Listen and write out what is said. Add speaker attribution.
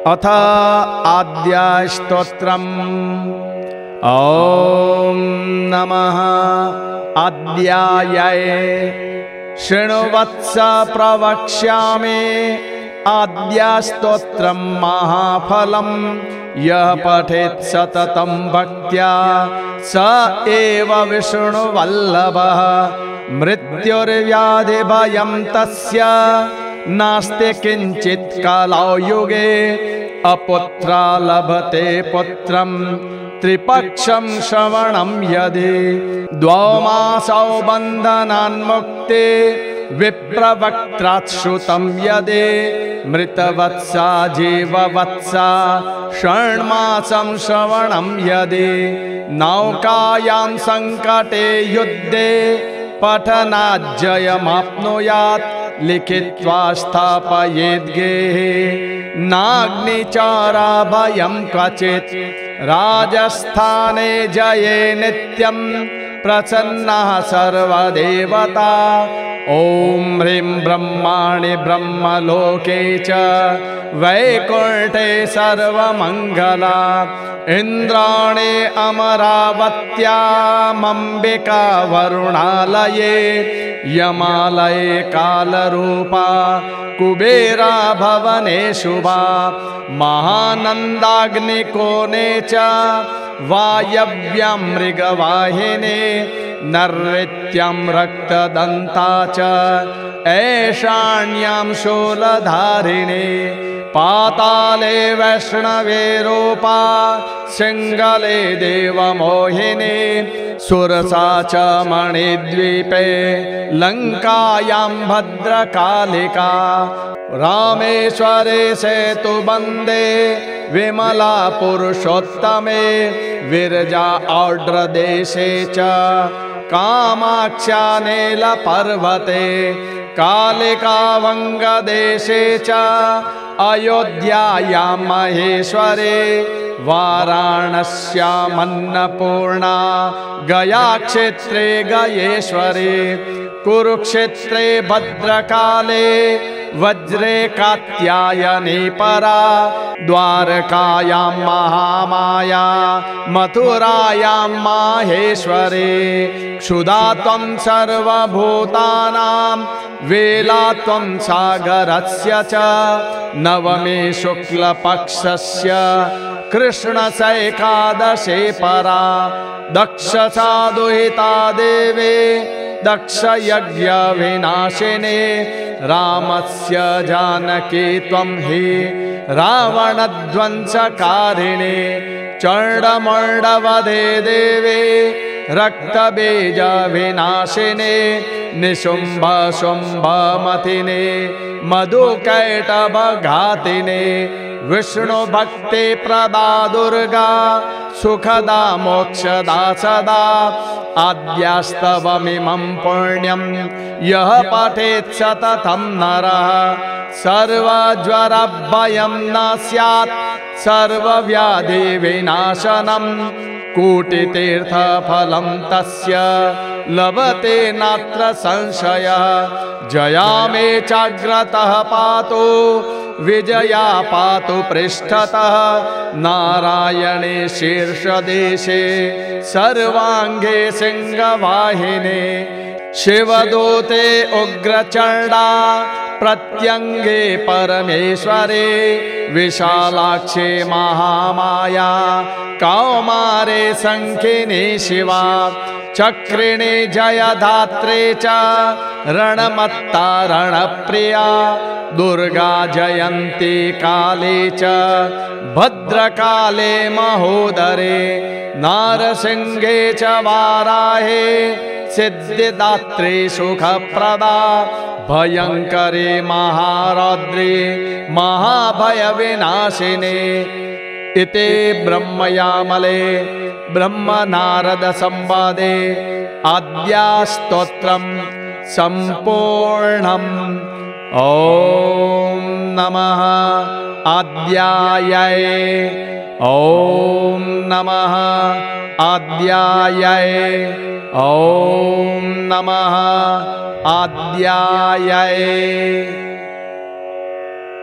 Speaker 1: अथ आद्यास्तोत्रम्। ॐ नमः आद्याय। शृणुवत्स प्रवक्ष्यामि आद्यास्तोत्रं महाफलं। यः पठेत् सततं भक्त्या स एव विष्णुवल्लभः। मृत्युर्व्याधिभयं तस्य नास्ति किञ्चित् कालयुगे। अपुत्रा लभते पुत्रं त्रिपक्षं श्रवणं यदि। द्वौ मासौ बन्धनान्मुक्ते विप्रवक्त्रात् श्रुतं यदि। मृतवत्सा जीववत्सा षण्मासं श्रवणं यदि। नौकायां सङ्कटे युद्धे पठनाज्जयमाप्नुयात्। लिखित्वा स्थापयेद् गेहे नाग्निचारा भयं क्वचित्। राजस्थाने जये नित्यं प्रसन्नः सर्वदेवता। ॐ ह्रीं ब्रह्माणि ब्रह्मलोके च वैकुण्ठे सर्वमङ्गला। इन्द्राणि अमरावत्यामम्बिका वरुणालये। यमालये कालरूपा कुबेरा भवने शुभा। महानन्दाग्निकोणे च वायव्यां मृगवाहिने। नैऋत्यां रक्तदन्ता च ऐशान्यां शूलधारिणे। पाताले वैष्णवे रूपा सिंहले देवमोहिनी। सुरसा च मणिद्वीपे लङ्कायां भद्रकालिका। रामेश्वरे सेतुबन्धे विमला पुरुषोत्तमे। विरजा औड्रदेशे च कामाक्षा नीलपर्वते। कालिका वङ्गदेशे च अयोध्यायां महेश्वरे। वाराणस्यामन्नपूर्णा गयाक्षेत्रे गयेश्वरे। कुरुक्षेत्रे भद्रकाले वज्रे कात्यायनी परा। द्वारकायां महामाया मथुरायां माहेश्वरे। क्षुधा त्वं सर्वभूतानां वेला त्वं सागरस्य च। नवमे शुक्लपक्षस्य कृष्णसैकादशे परा। दक्षसा दुहिता देवे दक्षयज्ञविनाशिने। रामस्य जानकी त्वं हि रावणध्वंसकारिणे। चण्डमण्डवधे देवे रक्तबीजविनाशिने। निशुम्भशुम्भमथिने मधुकैटभघातिने। विष्णुभक्ति प्रदा दुर्गा सुखदा मोक्षदा सदा। आद्यास्तवमिमं पुण्यं यः पठेत् सततं नरः। सर्वज्वरभयं न स्यात् सर्वव्याधिविनाशनं। कोटितीर्थफलं तस्य लभते नात्र संशयः। जया मे चाग्रतः पातु विजया पातु पृष्ठतः। नारायणे शीर्षदेशे सर्वाङ्गे सिंहवाहिने। शिवदूते उग्रचण्डा प्रत्यङ्गे परमेश्वरे। विशालाक्षे महामाया कौमारे शङ्खिनी शिवा। चक्रिणे जयधात्रे च रणमत्ता रणप्रिया। दुर्गा जयन्ती काले च भद्रकाले महोदरे। नारसिंहे च वाराहे सिद्धिदात्रे सुखप्रदा। भयङ्करे महारौद्रे महाभयविनाशिने। इति ब्रह्मयामले ब्रह्मनारदसंवादे आद्यास्तोत्रं सम्पूर्णम्। ॐ नमः आद्याय। ॐ नमः आद्याय। ॐ नमः आद्याय।